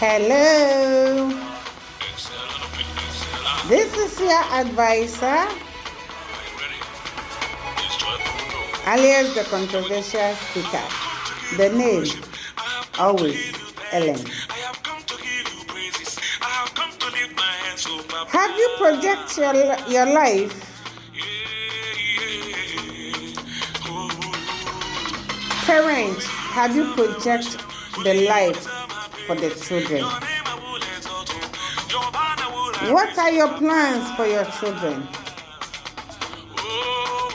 Hello, this is your advisor, alias the controversial speaker. The name, always Ellen. Have you projected your life? Parents, have you projected the life for the children? What are your plans for your children?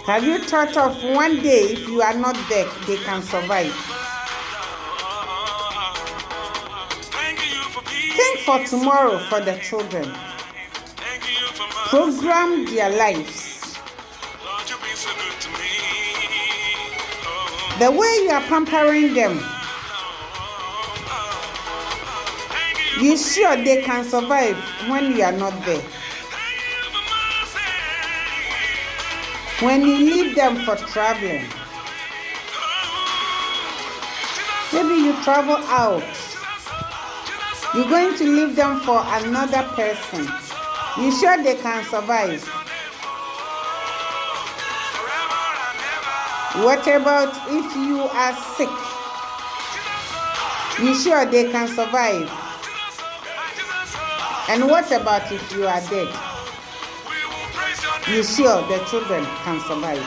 Have you thought of one day if you are not there, they can survive? Think for tomorrow for the children. Program their lives. The way you are pampering them, you sure they can survive when you are not there? When you leave them for traveling, maybe you travel out, you're going to leave them for another person. You sure they can survive? What about if you are sick? You sure they can survive? And what about if you are dead? You sure the children can survive?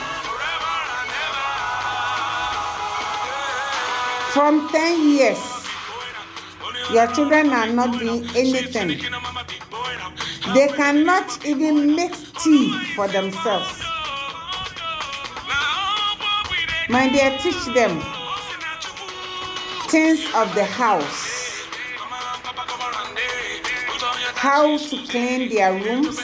From 10 years, your children are not doing anything. They cannot even mix tea for themselves. My dear, teach them things of the house, how to clean their rooms.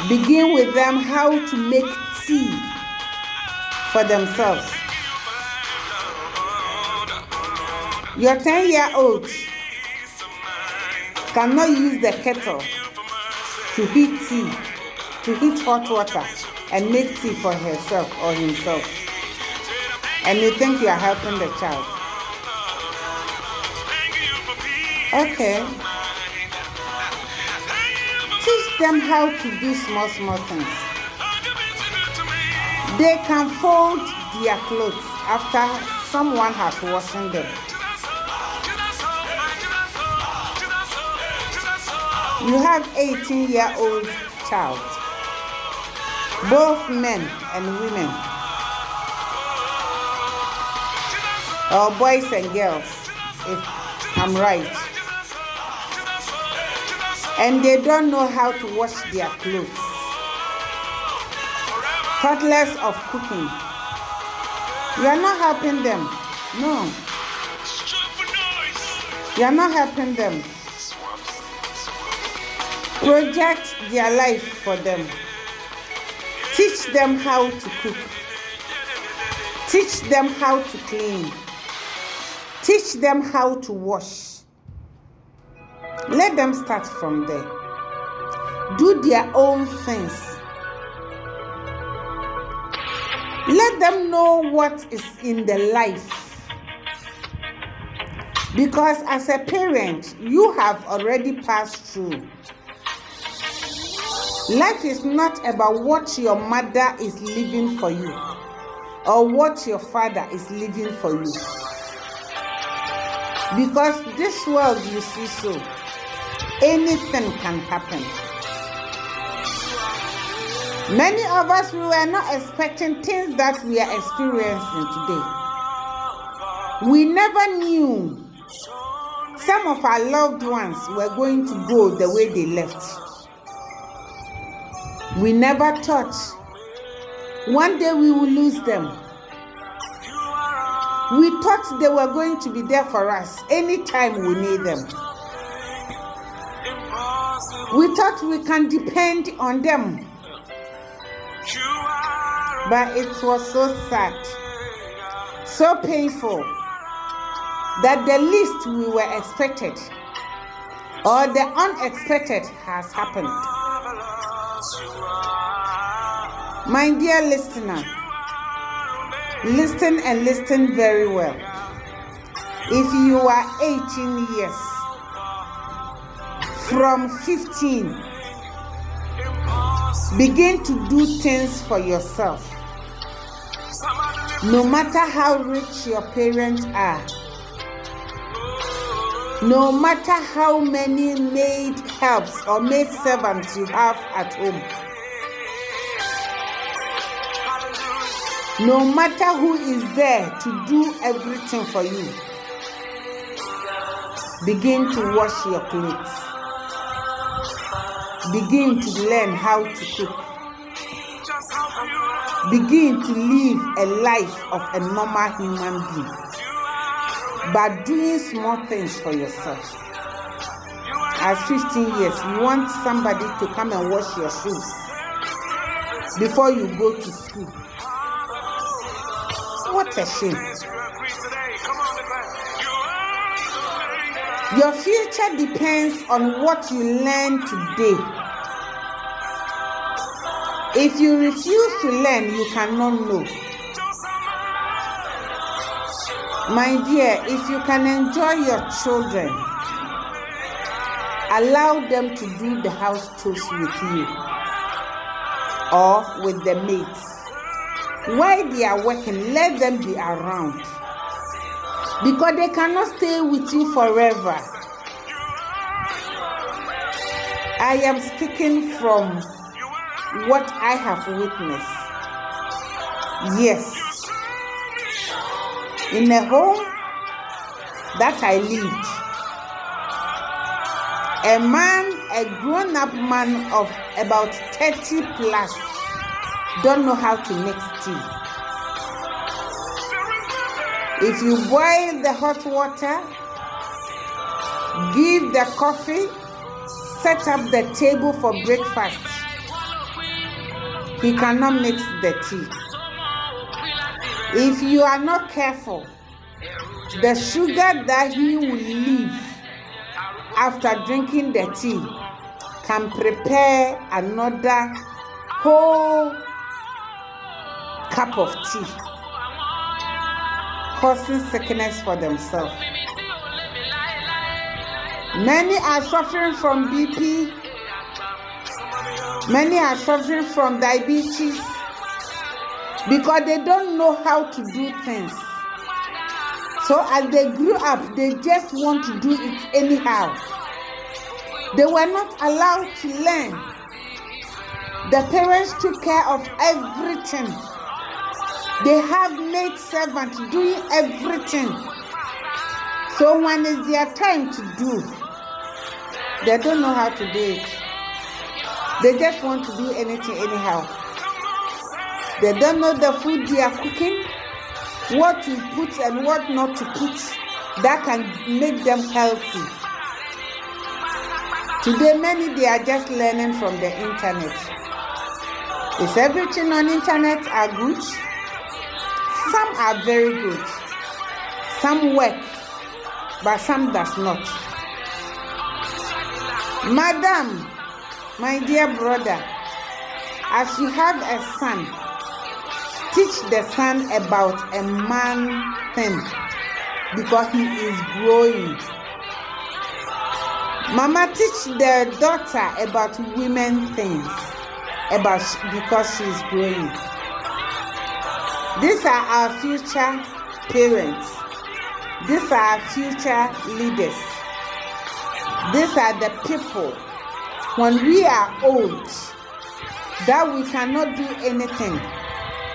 Begin with them how to make tea for themselves. Your 10-year-old cannot use the kettle to heat tea, to heat hot water and make tea for herself or himself. And you think you are helping the child. Okay. Teach them how to do small things. They can fold their clothes after someone has washed them. You have 18-year-old child, both men and women, or boys and girls, if I'm right. And they don't know how to wash their clothes. Thoughtless of cooking. You are not helping them. No. You are not helping them. Project their life for them. Teach them how to cook. Teach them how to clean. Teach them how to wash. Let them start from there. Do their own things. Let them know what is in the life. Because as a parent, you have already passed through. Life is not about what your mother is living for you or what your father is living for you. Because this world you see so, anything can happen. Many of us, we were not expecting things that we are experiencing today. We never knew some of our loved ones were going to go the way they left. We never thought one day we will lose them. We thought they were going to be there for us anytime we need them. We thought we can depend on them. But it was so sad, so painful, that the least we were expected or the unexpected has happened. My dear listener, listen and listen very well. If you are 18 years, from 15, begin to do things for yourself. No matter how rich your parents are, no matter how many maid helps or maid servants you have at home, no matter who is there to do everything for you, begin to wash your clothes. Begin to learn how to cook. Begin to live a life of a normal human being by doing small things for yourself. At 15 years, you want somebody to come and wash your shoes before you go to school. What a shame. Your future depends on what you learn today. If you refuse to learn, you cannot know. My dear, if you can enjoy your children, allow them to do the house chores with you or with the maids. While they are working, let them be around, because they cannot stay with you forever. I am speaking from what I have witnessed. Yes. In a home that I lived, a grown-up man of about 30 plus don't know how to mix tea. If you boil the hot water, give the coffee, set up the table for breakfast, he cannot mix the tea. If you are not careful, the sugar that he will leave after drinking the tea can prepare another whole cup of tea, causing sickness for themselves. Many are suffering from BP. Many are suffering from diabetes because they don't know how to do things. So as they grew up, they just want to do it anyhow. They were not allowed to learn. The parents took care of everything. They have maid servants doing everything. So when it's their time to do, they don't know how to do it. They just want to do anything anyhow. They don't know the food they are cooking, what to put and what not to put that can make them healthy. Today, many they are just learning from the internet. Is everything on internet are good? Some are very good. Some work, but some does not. Madam, my dear brother, as you have a son, teach the son about a man thing because he is growing. Mama, teach the daughter about women things because she is growing. These are our future parents. These are our future leaders. These are the people, when we are old, that we cannot do anything,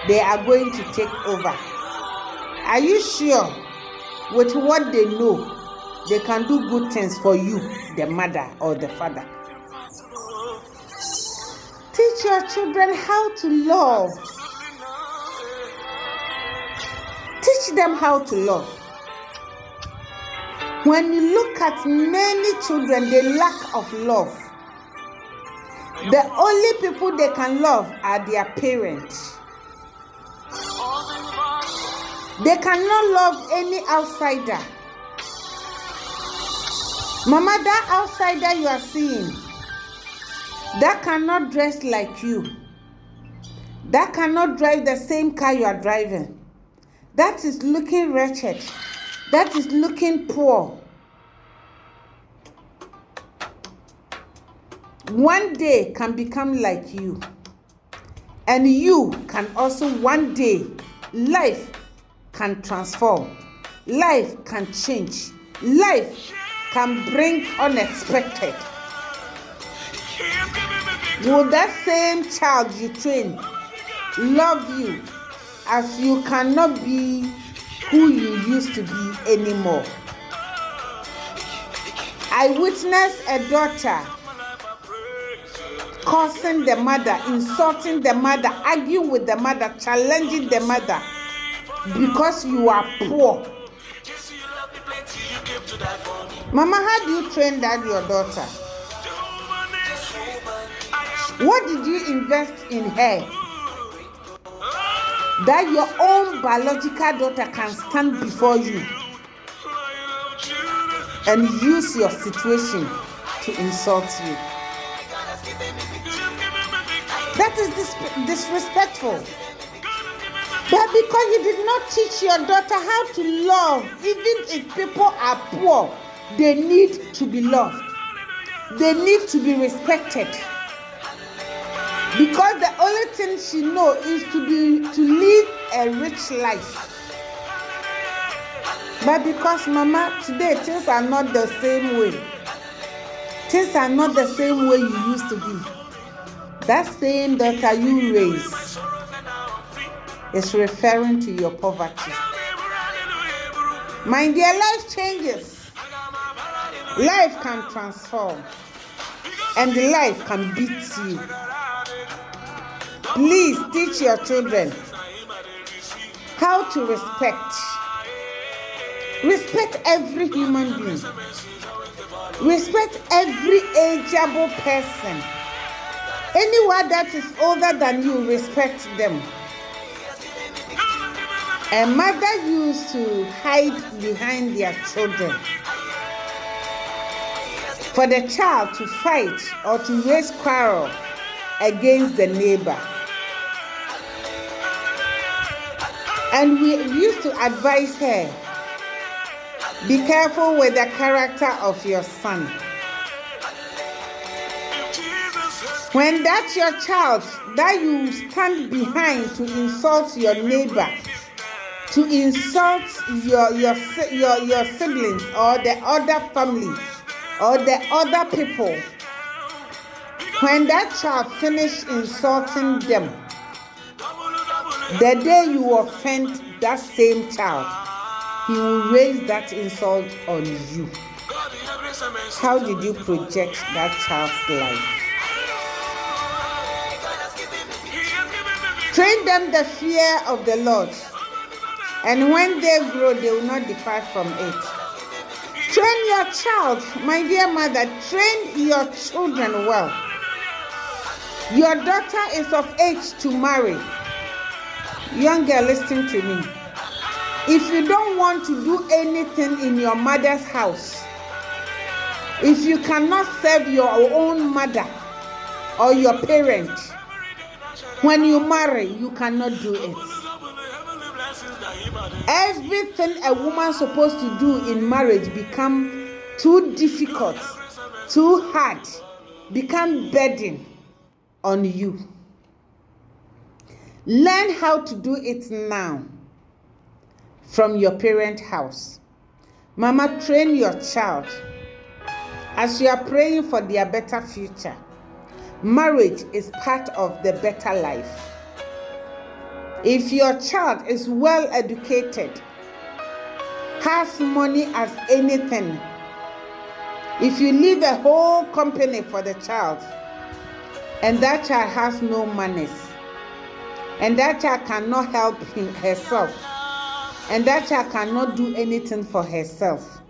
they are going to take over. Are you sure with what they know, they can do good things for you, the mother or the father? Teach your children how to love. Teach them how to love. When you look at many children, they lack of love. The only people they can love are their parents. They cannot love any outsider. Mama, that outsider you are seeing, that cannot dress like you, that cannot drive the same car you are driving, that is looking wretched, that is looking poor one day can become like you. And you can also one day, life can transform. Life can change. Life can bring unexpected. Will that same child you train love you as you cannot be who you used to be anymore? I witnessed a daughter cursing the mother, insulting the mother, arguing with the mother, challenging the mother because you are poor. Mama, how do you train that your daughter? What did you invest in her that your own biological daughter can stand before you and use your situation to insult you? That is disrespectful. But because you did not teach your daughter how to love, even if people are poor, they need to be loved. They need to be respected. Because the only thing she knows is to live a rich life. But because, Mama, today things are not the same way. Things are not the same way you used to be. That same daughter you raised is referring to your poverty. My dear, life changes. Life can transform. And life can beat you. Please teach your children how to respect. Respect every human being. Respect every ageable person. Anyone that is older than you, respect them. A mother used to hide behind their children for the child to fight or to raise quarrel against the neighbor. And we used to advise her, be careful with the character of your son. When that's your child that you stand behind to insult your neighbor, to insult your siblings or the other family or the other people, when that child finishes insulting them, the day you offend that same child, he will raise that insult on you. How did you project that child's life? Train them the fear of the Lord, and when they grow, they will not depart from it. Train your child, my dear mother, train your children well. Your daughter is of age to marry. Young girl, listen to me. If you don't want to do anything in your mother's house, if you cannot serve your own mother or your parent, when you marry, you cannot do it. Everything a woman's supposed to do in marriage become too difficult, too hard, become burden on you. Learn how to do it now from your parent house. Mama, train your child as you are praying for their better future. Marriage is part of the better life. If your child is well educated, has money as anything, if you leave a whole company for the child, and that child has no manners, and that child cannot help herself, and that child cannot do anything for herself,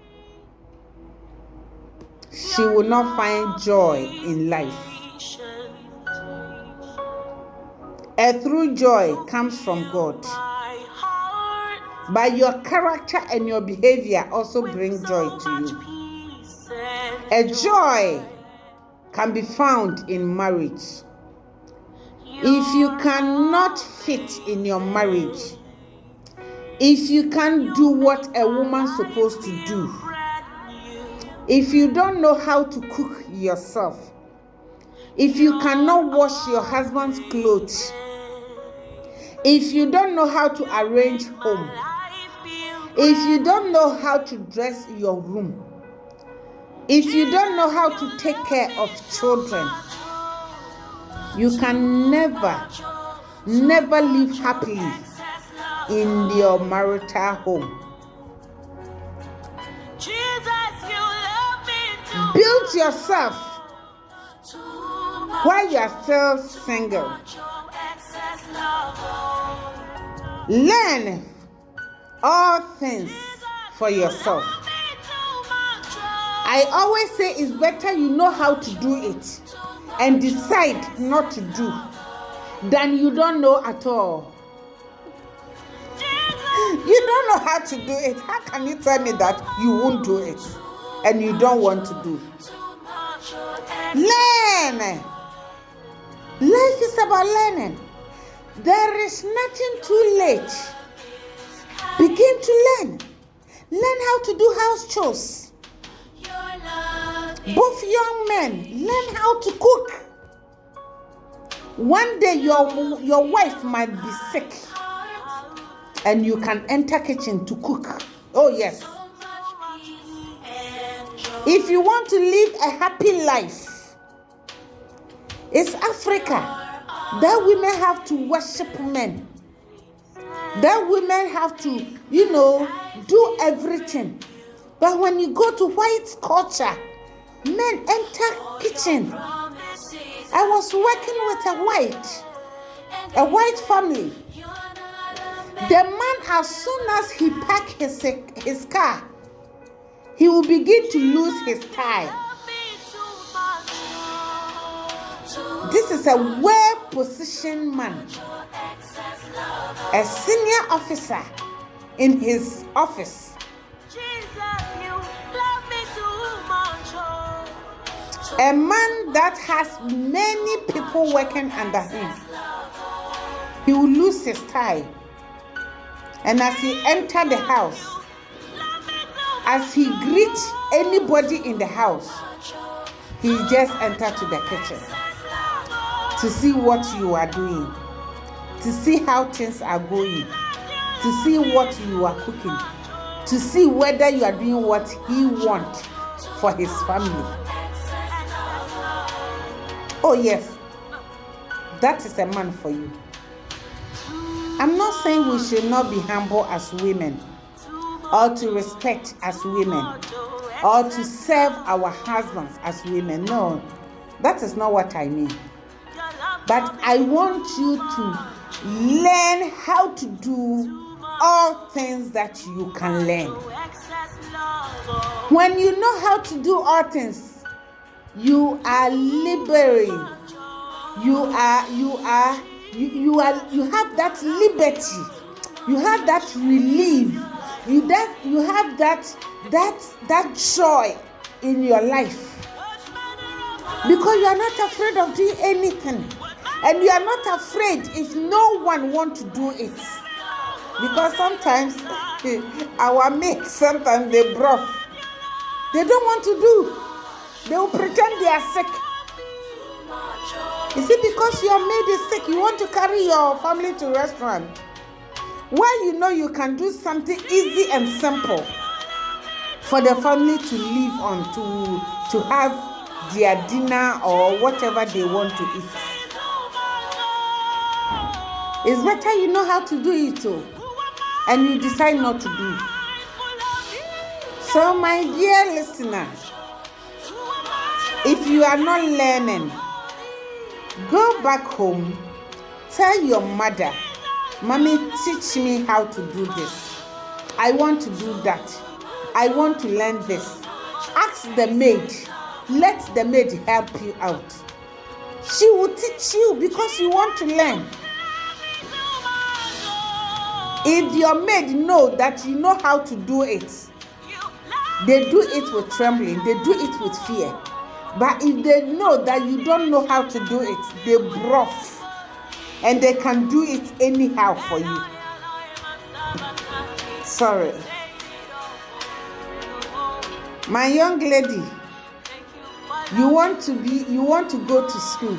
she will not find joy in life. A true joy comes from God. But your character and your behavior also bring joy to you. A joy can be found in marriage. If you cannot fit in your marriage, If you can't do what a woman's supposed to do, if you don't know how to cook yourself, if you cannot wash your husband's clothes, if you don't know how to arrange home, if you don't know how to dress your room, if you don't know how to take care of children, you can never live happily in your marital home. Build yourself while you are still single. Learn all things for yourself. I always say it's better you know how to do it and decide not to do than you don't know at all. You don't know how to do it. How can you tell me that you won't do it and you don't want to do? Learn. Life is about learning. There is nothing too late. Begin to learn. Learn how to do house chores. Both young men, learn how to cook. One day your wife might be sick and you can enter kitchen to cook. Oh yes. If you want to live a happy life, it's Africa. That women have to worship men. That women have to, do everything. But when you go to white culture, men enter kitchen. I was working with a white family. The man, as soon as he parks his car, he will begin to lose his tie. This is a well-positioned man, a senior officer in his office. A man that has many people working under him. He will lose his tie. And as he enters the house, as he greets anybody in the house, he just enters to the kitchen to see what you are doing, to see how things are going, to see what you are cooking, to see whether you are doing what he wants for his family. Oh yes, that is a man for you. I'm not saying we should not be humble as women, or to respect as women, or to serve our husbands as women. No, that is not what I mean. But I want you to learn how to do all things that you can learn. When you know how to do all things, you are liberating. You have that liberty. You have that relief. You have that joy in your life, because you are not afraid of doing anything, and you are not afraid if no one wants to do it. Because sometimes our mates, sometimes they bluff. They don't want to do. They will pretend they are sick. You see, because your maid is sick, you want to carry your family to a restaurant where you know you can do something easy and simple for the family to live on, to have their dinner or whatever they want to eat. It's better you know how to do it too, and you decide not to do. So my dear listener, if you are not learning, go back home, tell your mother, "Mommy, teach me how to do this. I want to do that. I want to learn this." Ask the maid. Let the maid help you out. She will teach you because you want to learn. If your maid know that you know how to do it, they do it with trembling, they do it with fear. But if they know that you don't know how to do it, they bluff, and they can do it anyhow for you. Sorry. My young lady, you want to go to school.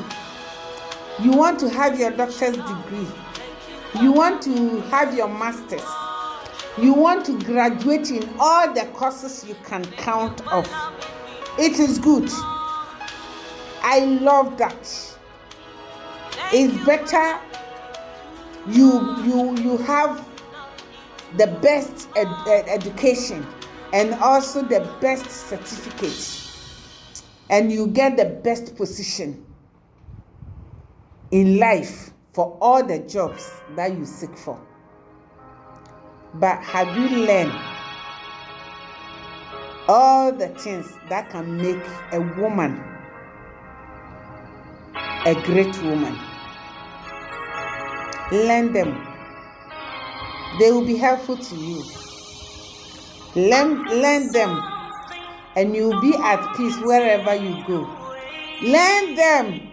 You want to have your doctor's degree. You want to have your master's. You want to graduate in all the courses you can count of. It is good. I love that. It's better you have the best education and also the best certificate, and you get the best position in life for all the jobs that you seek for. But have you learned all the things that can make a woman a great woman? Learn them. They will be helpful to you. Learn them, and you'll be at peace wherever you go. Learn them.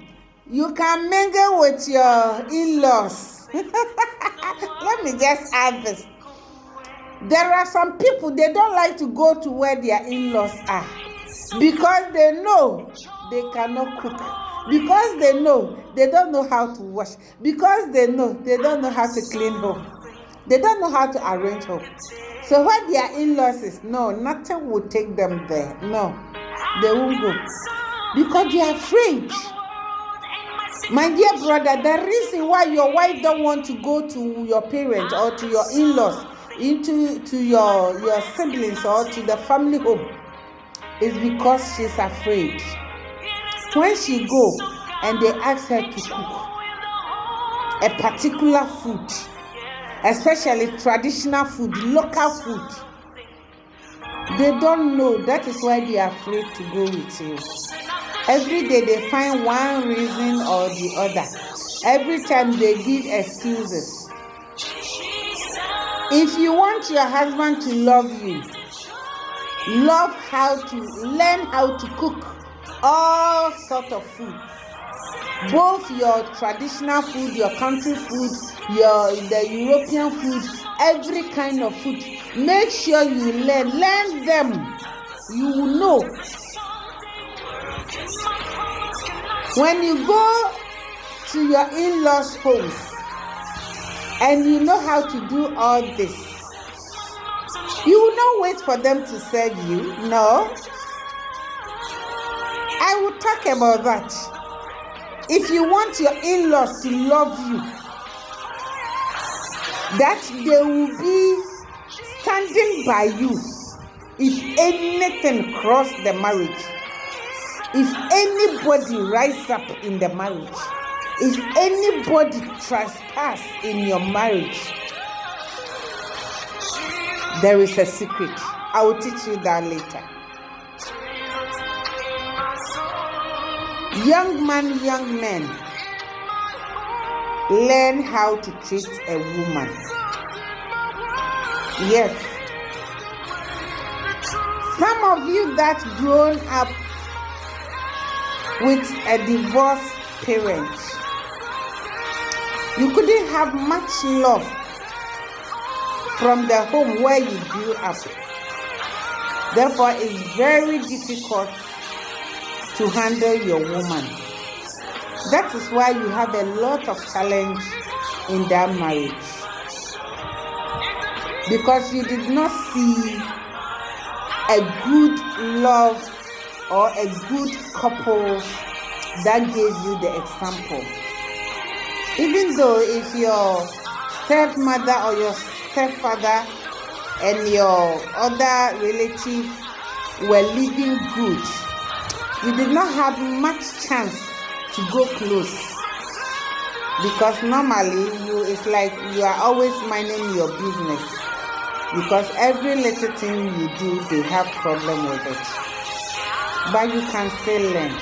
You can mingle with your in-laws. Let me just add this. There are some people, they don't like to go to where their in-laws are because they know they cannot cook, because they know they don't know how to wash, because they know they don't know how to clean home, they don't know how to arrange home. So where their in-laws is, no, nothing will take them there. No, they won't go because they are afraid. My dear brother, the reason why your wife don't want to go to your parents or to your in-laws, to your siblings or to the family home, is because she's afraid. When she go and they ask her to cook a particular food, especially traditional food, local food, they don't know. That is why they are afraid to go with you. Every day they find one reason or the other. Every time they give excuses. If you want your husband to love you, learn how to cook all sorts of foods. Both your traditional food, your country food, the European food, every kind of food. Make sure you learn them. You will know. When you go to your in-laws' homes and you know how to do all this, you will not wait for them to serve you. No. I will talk about that. If you want your in-laws to love you, that they will be standing by you if anything cross the marriage, if anybody rise up in the marriage, if anybody trespass in your marriage, there is a secret. I will teach you that later. Young man, young men, learn how to treat a woman. Yes. Some of you that grown up with a divorced parent, you couldn't have much love from the home where you grew up. Therefore, it's very difficult to handle your woman. That is why you have a lot of challenge in that marriage, because you did not see a good love or a good couple that gave you the example. Even though if your stepmother or your stepfather and your other relatives were living good, you did not have much chance to go close, because normally it's like you are always minding your business, because every little thing you do, they have problem with it. But you can still learn.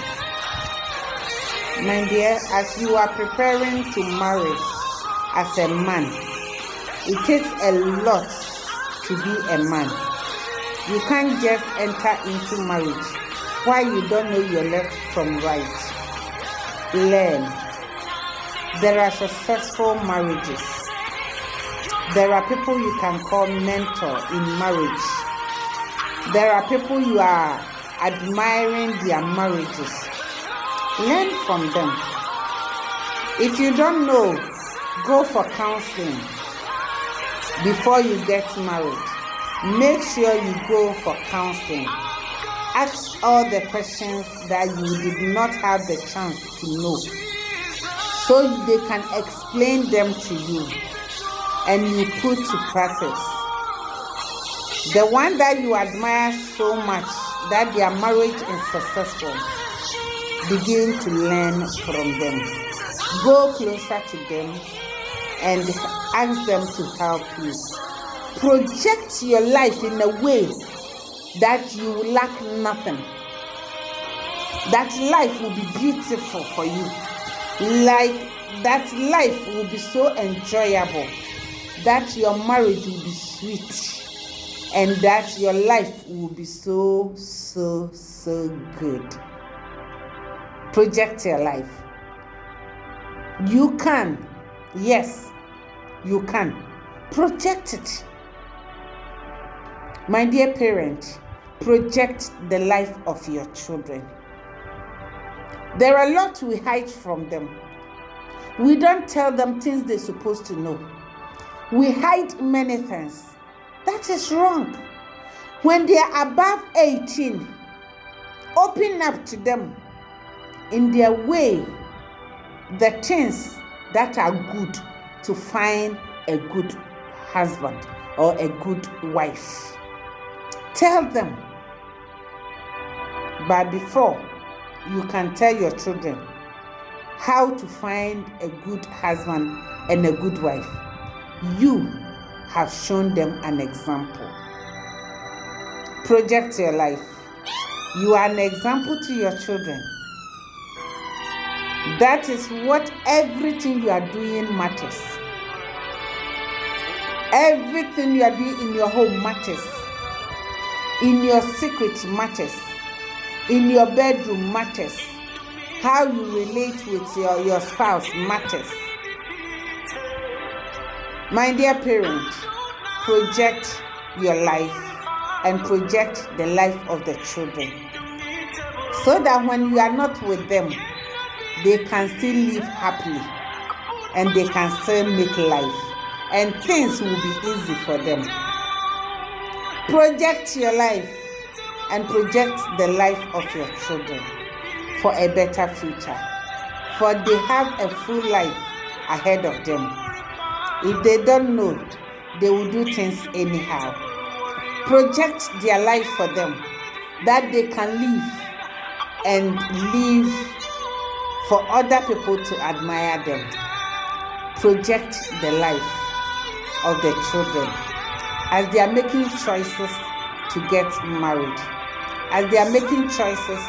My dear, as you are preparing to marry as a man, it takes a lot to be a man. You can't just enter into marriage why you don't know your left from right. Learn. There are successful marriages. There are people you can call mentor in marriage. There are people you are admiring their marriages. Learn from them. If you don't know, go for counseling before you get married. Make sure you go for counseling. Ask all the questions that you did not have the chance to know, so they can explain them to you and you put to practice. The one that you admire so much that their marriage is successful, begin to learn from them. Go closer to them and ask them to help you. Project your life in a way that you lack nothing. That life will be beautiful for you. Like that life will be so enjoyable. That your marriage will be sweet. And that your life will be so good. Project your life. You can. Yes, you can. Project it. My dear parent, project the life of your children. There are a lot we hide from them. We don't tell them things they're supposed to know. We hide many things. That is wrong. When they are above 18, open up to them in their way the things that are good to find a good husband or a good wife. Tell them. But before you can tell your children how to find a good husband and a good wife, you have shown them an example. Project your life. You are an example to your children. That is what everything you are doing matters. Everything you are doing in your home matters. In your secret matters. In your bedroom matters. How you relate with your spouse matters. My dear parent, project your life and project the life of the children, so that when you are not with them, they can still live happily and they can still make life and things will be easy for them. Project your life and project the life of your children for a better future, for they have a full life ahead of them. If they don't know, they will do things anyhow. Project their life for them, that they can live and live for other people to admire them. Project the life of the children as they are making choices to get married, as they are making choices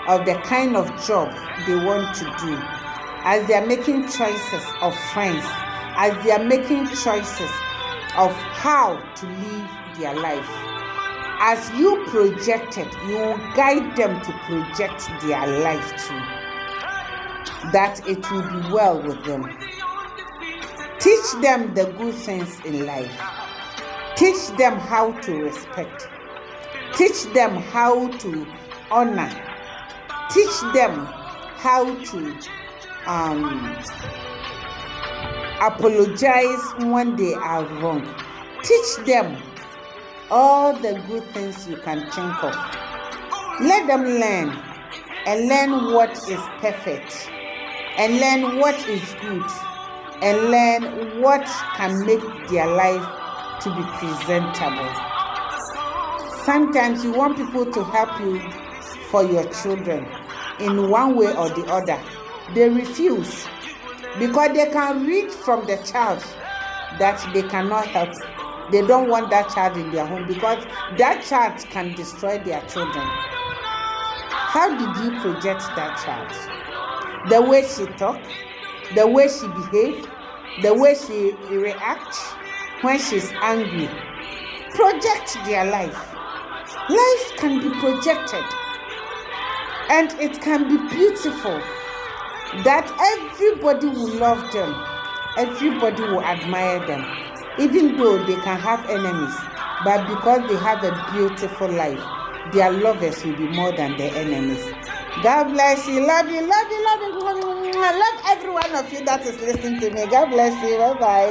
of the kind of job they want to do, as they are making choices of friends, as they are making choices of how to live their life. As you project it, you will guide them to project their life too, that it will be well with them. Teach them the good things in life. Teach them how to respect. Teach them how to honor. Teach them how to apologize when they are wrong. Teach them all the good things you can think of. Let them learn and learn what is perfect and learn what is good and learn what can make their life to be presentable. Sometimes you want people to help you for your children in one way or the other. They refuse because they can read from the child that they cannot help. They don't want that child in their home because that child can destroy their children. How did you project that child? The way she talks, the way she behaves, the way she reacts when she's angry. Project their life. Life can be projected and it can be beautiful, that everybody will love them, everybody will admire them, even though they can have enemies, but because they have a beautiful life, their lovers will be more than their enemies. God bless you. Love you, love you, love you. I love every one of you that is listening to me. God bless you. Bye-bye.